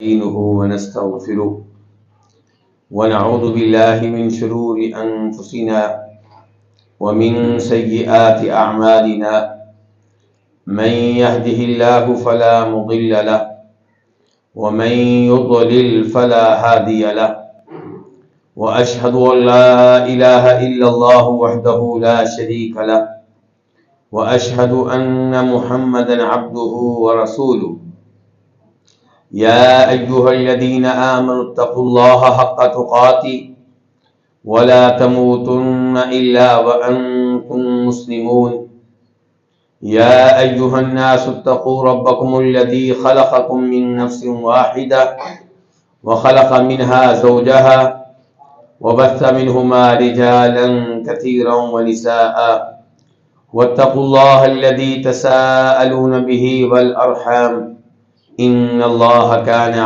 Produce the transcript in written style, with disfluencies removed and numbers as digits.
نستعينه ونستغفره ونعوذ بالله من شرور أنفسنا ومن سيئات أعمالنا. من يهده الله فلا مضل له ومن يضلل فلا هادي له، وأشهد أن لا إله إلا الله وحده لا شريك له، وأشهد أن محمدا عبده ورسوله. يا أيها الذين آمنوا اتقوا الله حق تقاته ولا تموتن إلا وأنتم مسلمون. يا أيها الناس اتقوا ربكم الذي خلقكم من نفس واحدة وخلق منها زوجها وبث منهما رجالا كثيرا ونساء، واتقوا الله الذي تساءلون به والأرحام إن الله كان